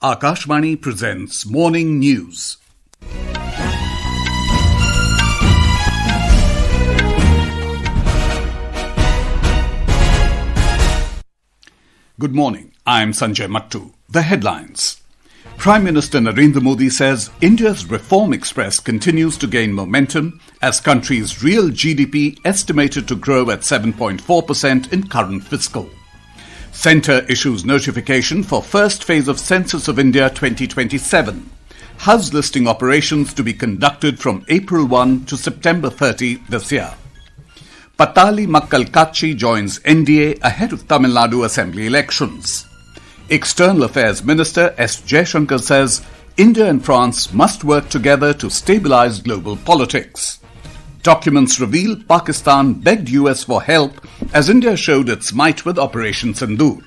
Akashvani presents Morning News. Good morning. I'm Sanjay Mattu. The headlines. Prime Minister Narendra Modi says India's reform express continues to gain momentum as country's real GDP estimated to grow at 7.4% in current fiscal. Centre issues notification for first phase of Census of India 2027. House listing operations to be conducted from April 1 to September 30 this year. Pattali Makkal Katchi joins NDA ahead of Tamil Nadu Assembly elections. External Affairs Minister S Jaishankar says India and France must work together to stabilise global politics. Documents reveal Pakistan begged US for help as India showed its might with Operation Sindoor.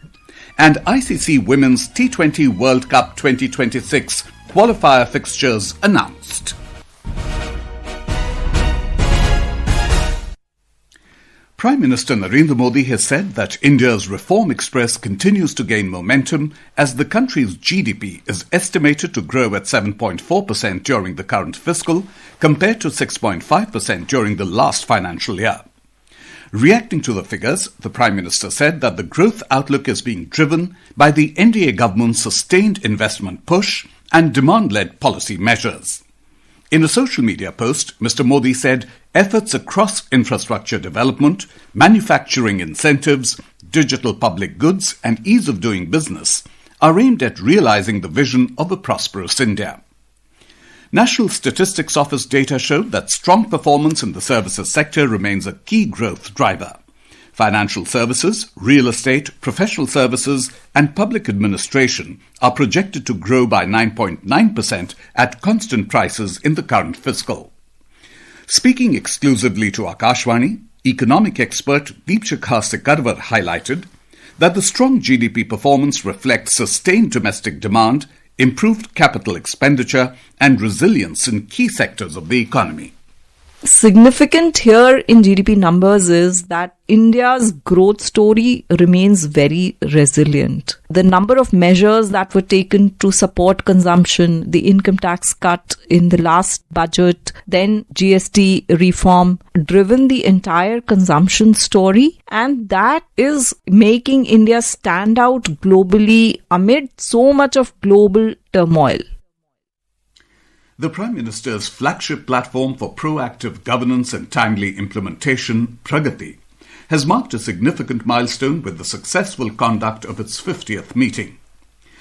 And ICC Women's T20 World Cup 2026 qualifier fixtures announced. Prime Minister Narendra Modi has said that India's reform express continues to gain momentum as the country's GDP is estimated to grow at 7.4% during the current fiscal compared to 6.5% during the last financial year. Reacting to the figures, the Prime Minister said that the growth outlook is being driven by the NDA government's sustained investment push and demand-led policy measures. In a social media post, Mr. Modi said efforts across infrastructure development, manufacturing incentives, digital public goods and ease of doing business are aimed at realizing the vision of a prosperous India. National Statistics Office data showed that strong performance in the services sector remains a key growth driver. Financial services, real estate, professional services and public administration are projected to grow by 9.9% at constant prices in the current fiscal. Speaking exclusively to Akashvani, economic expert Deepshikha Sikarwar highlighted that the strong GDP performance reflects sustained domestic demand, improved capital expenditure and resilience in key sectors of the economy. Significant here in GDP numbers is that India's growth story remains very resilient. The number of measures that were taken to support consumption, the income tax cut in the last budget, then GST reform, driven the entire consumption story, and that is making India stand out globally amid so much of global turmoil. The Prime Minister's flagship platform for proactive governance and timely implementation, Pragati, has marked a significant milestone with the successful conduct of its 50th meeting.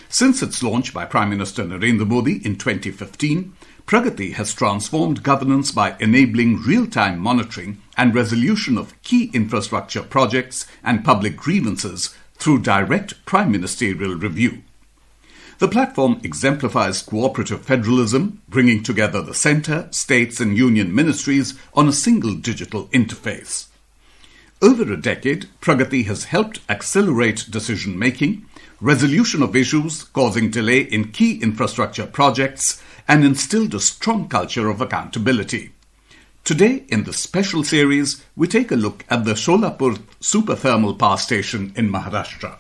Since its launch by Prime Minister Narendra Modi in 2015, Pragati has transformed governance by enabling real-time monitoring and resolution of key infrastructure projects and public grievances through direct prime ministerial review. The platform exemplifies cooperative federalism, bringing together the centre, states and union ministries on a single digital interface. Over a decade, Pragati has helped accelerate decision-making, resolution of issues causing delay in key infrastructure projects, and instilled a strong culture of accountability. Today, in this special series, we take a look at the Solapur Super Thermal Power Station in Maharashtra.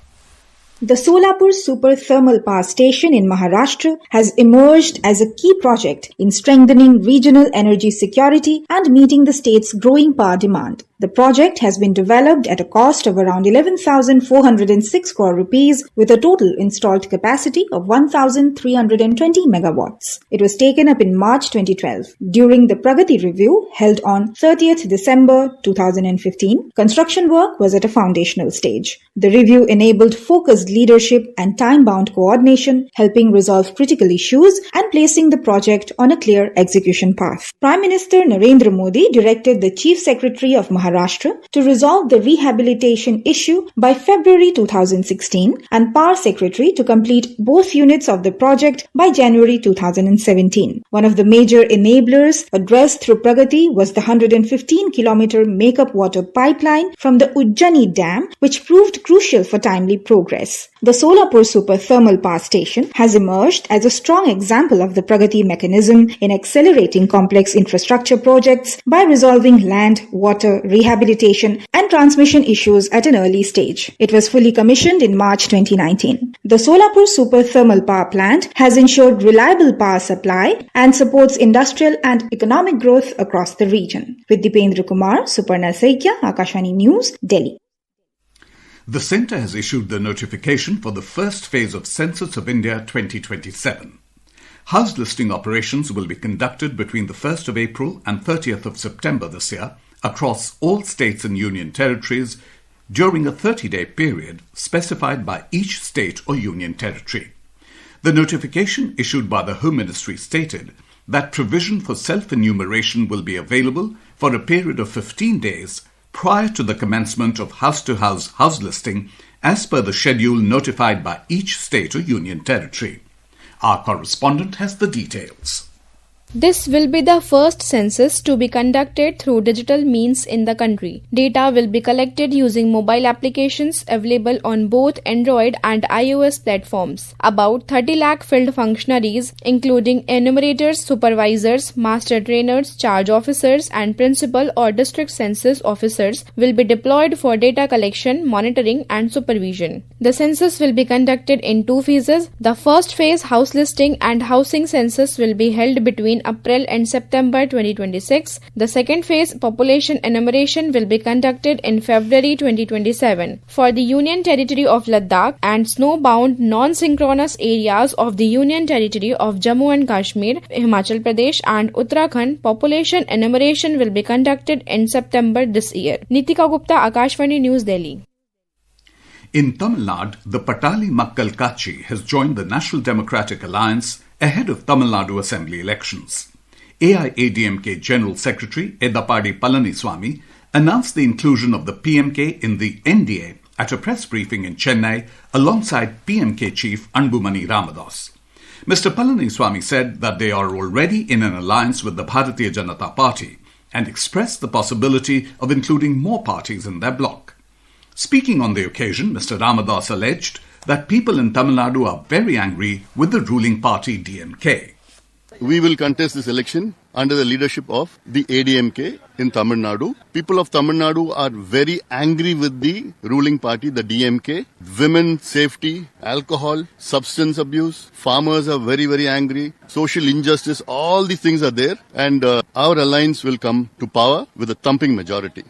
The Solapur Super Thermal Power Station in Maharashtra has emerged as a key project in strengthening regional energy security and meeting the state's growing power demand. The project has been developed at a cost of around 11,406 crore rupees with a total installed capacity of 1,320 megawatts. It was taken up in March 2012. During the Pragati review held on 30th December 2015, construction work was at a foundational stage. The review enabled focused leadership and time-bound coordination, helping resolve critical issues and placing the project on a clear execution path. Prime Minister Narendra Modi directed the Chief Secretary of Maharashtra to resolve the rehabilitation issue by February 2016 and Power Secretary to complete both units of the project by January 2017. One of the major enablers addressed through Pragati was the 115-kilometer make-up water pipeline from the Ujjani Dam, which proved crucial for timely progress. The Solapur Super Thermal Power Station has emerged as a strong example of the Pragati mechanism in accelerating complex infrastructure projects by resolving land, water, rehabilitation and transmission issues at an early stage. It was fully commissioned in March 2019. The Solapur Super Thermal Power Plant has ensured reliable power supply and supports industrial and economic growth across the region. With Dipendra Kumar, Suparna Saikya, Akashvani News, Delhi. The Centre has issued the notification for the first phase of Census of India 2027. House listing operations will be conducted between the 1st of April and 30th of September this year across all states and union territories during a 30-day period specified by each state or union territory. The notification issued by the Home Ministry stated that provision for self-enumeration will be available for a period of 15 days prior to the commencement of house-to-house house listing as per the schedule notified by each state or union territory. Our correspondent has the details. This will be the first census to be conducted through digital means in the country. Data will be collected using mobile applications available on both Android and iOS platforms. About 30 lakh field functionaries, including enumerators, supervisors, master trainers, charge officers, and principal or district census officers, will be deployed for data collection, monitoring, and supervision. The census will be conducted in two phases. The first phase, house listing and housing census, will be held between April and September 2026. The second phase, population enumeration, will be conducted in February 2027. For the Union Territory of Ladakh and snow-bound non-synchronous areas of the Union Territory of Jammu and Kashmir, Himachal Pradesh and Uttarakhand, population enumeration will be conducted in September this year. Nitika Gupta, Akashvani News, Delhi. In Tamil Nadu, the Pattali Makkal Katchi has joined the National Democratic Alliance ahead of Tamil Nadu Assembly elections. AIADMK General Secretary Edappadi Palaniswamy announced the inclusion of the PMK in the NDA at a press briefing in Chennai alongside PMK Chief Anbumani Ramadas. Mr. Palaniswamy said that they are already in an alliance with the Bharatiya Janata Party and expressed the possibility of including more parties in their bloc. Speaking on the occasion, Mr. Ramadas alleged that people in Tamil Nadu are very angry with the ruling party DMK. We will contest this election under the leadership of the ADMK in Tamil Nadu. People of Tamil Nadu are very angry with the ruling party, the DMK. Women safety, alcohol, substance abuse. Farmers are very, very angry. Social injustice, all these things are there. And our alliance will come to power with a thumping majority.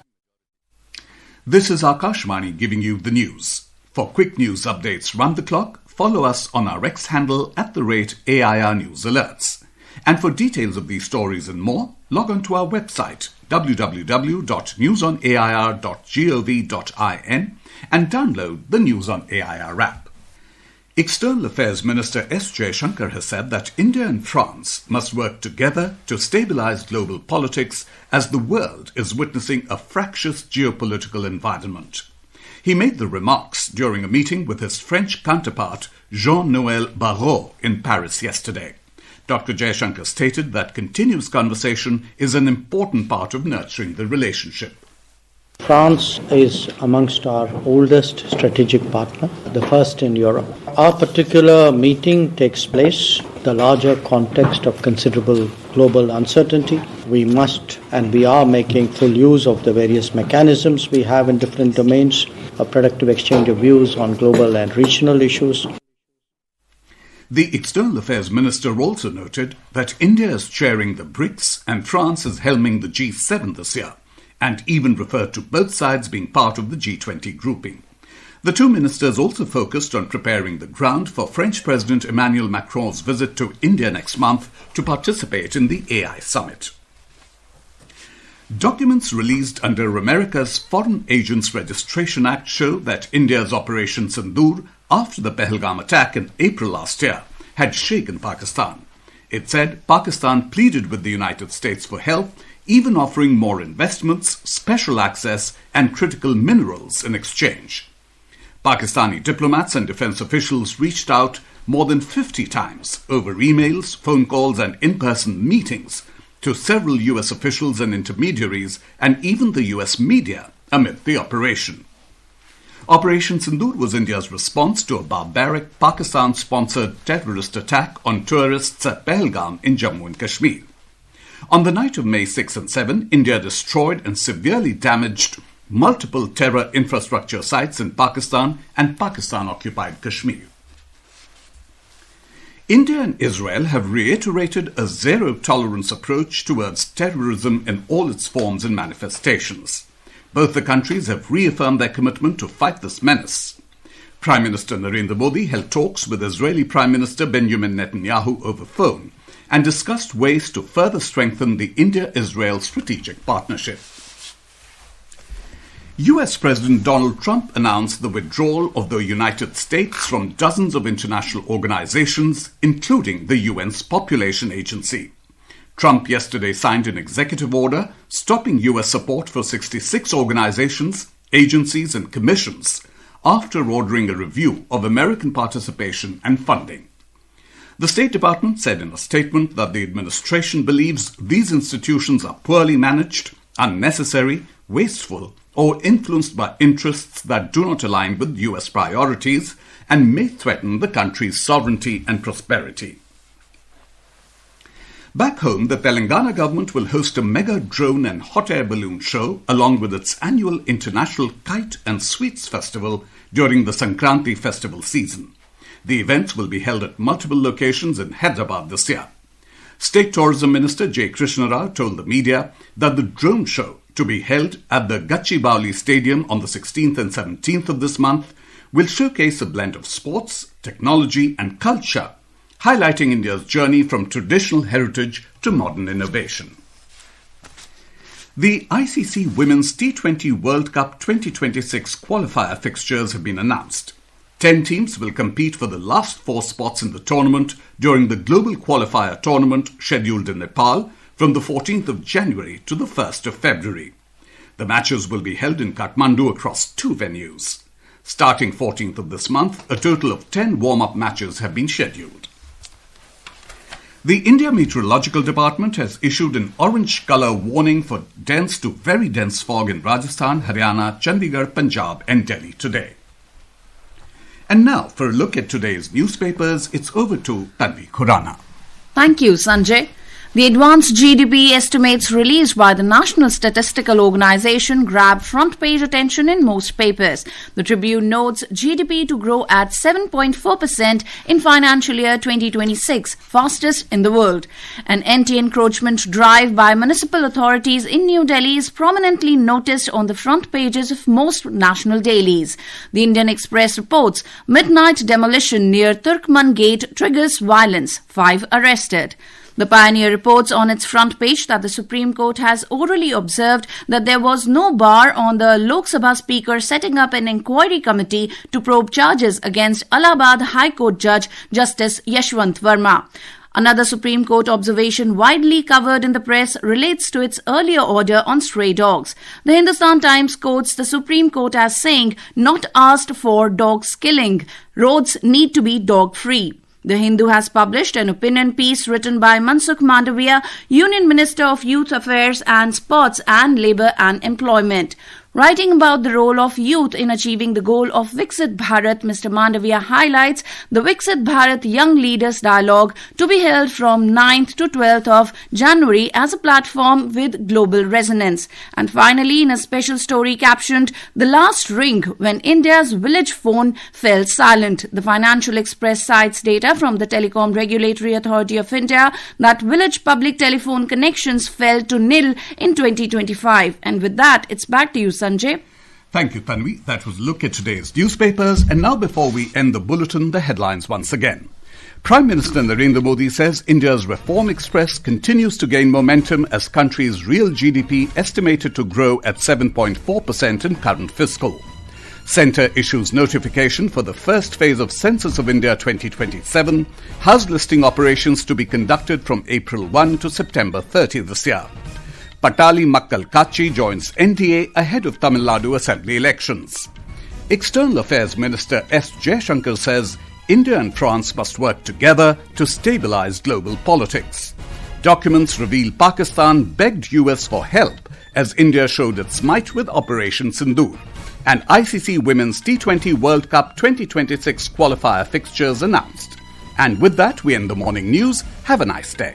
This is Akashvani giving you the news. For quick news updates round the clock, follow us on our X handle @AIR News Alerts. And for details of these stories and more, log on to our website www.newsonair.gov.in and download the News on AIR app. External Affairs Minister S Jaishankar has said that India and France must work together to stabilise global politics as the world is witnessing a fractious geopolitical environment. He made the remarks during a meeting with his French counterpart Jean-Noël Barrot in Paris yesterday. Dr. Jaishankar stated that continuous conversation is an important part of nurturing the relationship. France is amongst our oldest strategic partner, the first in Europe. Our particular meeting takes place in the larger context of considerable global uncertainty. We must and we are making full use of the various mechanisms we have in different domains, a productive exchange of views on global and regional issues. The External Affairs Minister also noted that India is chairing the BRICS and France is helming the G7 this year, and even referred to both sides being part of the G20 grouping. The two ministers also focused on preparing the ground for French President Emmanuel Macron's visit to India next month to participate in the AI summit. Documents released under America's Foreign Agents Registration Act show that India's Operation Sindoor, after the Pahalgam attack in April last year, had shaken Pakistan. It said Pakistan pleaded with the United States for help, even offering more investments, special access and critical minerals in exchange. Pakistani diplomats and defense officials reached out more than 50 times over emails, phone calls and in-person meetings to several US officials and intermediaries and even the US media amid the operation. Operation Sindoor was India's response to a barbaric Pakistan-sponsored terrorist attack on tourists at Pahalgam in Jammu and Kashmir. On the night of May 6 and 7, India destroyed and severely damaged multiple terror infrastructure sites in Pakistan and Pakistan-occupied Kashmir. India and Israel have reiterated a zero-tolerance approach towards terrorism in all its forms and manifestations. Both the countries have reaffirmed their commitment to fight this menace. Prime Minister Narendra Modi held talks with Israeli Prime Minister Benjamin Netanyahu over phone and discussed ways to further strengthen the India-Israel strategic partnership. US President Donald Trump announced the withdrawal of the United States from dozens of international organizations, including the UN's Population Agency. Trump yesterday signed an executive order stopping US support for 66 organizations, agencies and commissions after ordering a review of American participation and funding. The State Department said in a statement that the administration believes these institutions are poorly managed, unnecessary, wasteful, or influenced by interests that do not align with US priorities and may threaten the country's sovereignty and prosperity. Back home, the Telangana government will host a mega drone and hot air balloon show along with its annual International Kite and Sweets Festival during the Sankranti festival season. The events will be held at multiple locations in Hyderabad this year. State Tourism Minister J. Krishna Rao told the media that the drone show, to be held at the Gachibowli Stadium on the 16th and 17th of this month, will showcase a blend of sports, technology and culture, highlighting India's journey from traditional heritage to modern innovation. The ICC Women's T20 World Cup 2026 qualifier fixtures have been announced. 10 teams will compete for the last 4 spots in the tournament during the Global Qualifier tournament scheduled in Nepal from the 14th of January to the 1st of February. The matches will be held in Kathmandu across 2 venues. Starting 14th of this month, a total of 10 warm-up matches have been scheduled. The India Meteorological Department has issued an orange colour warning for dense to very dense fog in Rajasthan, Haryana, Chandigarh, Punjab and Delhi today. And now, for a look at today's newspapers, it's over to Tanvi Khurana. Thank you, Sanjay. The advanced GDP estimates released by the National Statistical Organization grab front-page attention in most papers. The Tribune notes GDP to grow at 7.4% in financial year 2026, fastest in the world. An anti-encroachment drive by municipal authorities in New Delhi is prominently noticed on the front pages of most national dailies. The Indian Express reports midnight demolition near Turkman Gate triggers violence, 5 arrested. The Pioneer reports on its front page that the Supreme Court has orally observed that there was no bar on the Lok Sabha Speaker setting up an inquiry committee to probe charges against Allahabad High Court Judge Justice Yashwant Verma. Another Supreme Court observation widely covered in the press relates to its earlier order on stray dogs. The Hindustan Times quotes the Supreme Court as saying, "Not asked for dogs killing. Roads need to be dog-free." The Hindu has published an opinion piece written by Mansukh Mandaviya, Union Minister of Youth Affairs and Sports and Labour and Employment. Writing about the role of youth in achieving the goal of Viksit Bharat, Mr. Mandaviya highlights the Viksit Bharat Young Leaders Dialogue to be held from 9th to 12th of January as a platform with global resonance. And finally, in a special story captioned, "The Last Ring When India's Village Phone Fell Silent," the Financial Express cites data from the Telecom Regulatory Authority of India that village public telephone connections fell to nil in 2025. And with that, it's back to you, Sanjay. Thank you, Tanvi. That was a look at today's newspapers. And now, before we end the bulletin, the headlines once again. Prime Minister Narendra Modi says India's reform express continues to gain momentum as country's real GDP estimated to grow at 7.4% in current fiscal. Centre issues notification for the first phase of Census of India 2027, house listing operations to be conducted from April 1 to September 30 this year. Pattali Makkal Katchi joins NDA ahead of Tamil Nadu Assembly elections. External Affairs Minister S Jaishankar says India and France must work together to stabilise global politics. Documents reveal Pakistan begged US for help as India showed its might with Operation Sindoor. And ICC Women's T20 World Cup 2026 qualifier fixtures announced. And with that, we end the morning news. Have a nice day.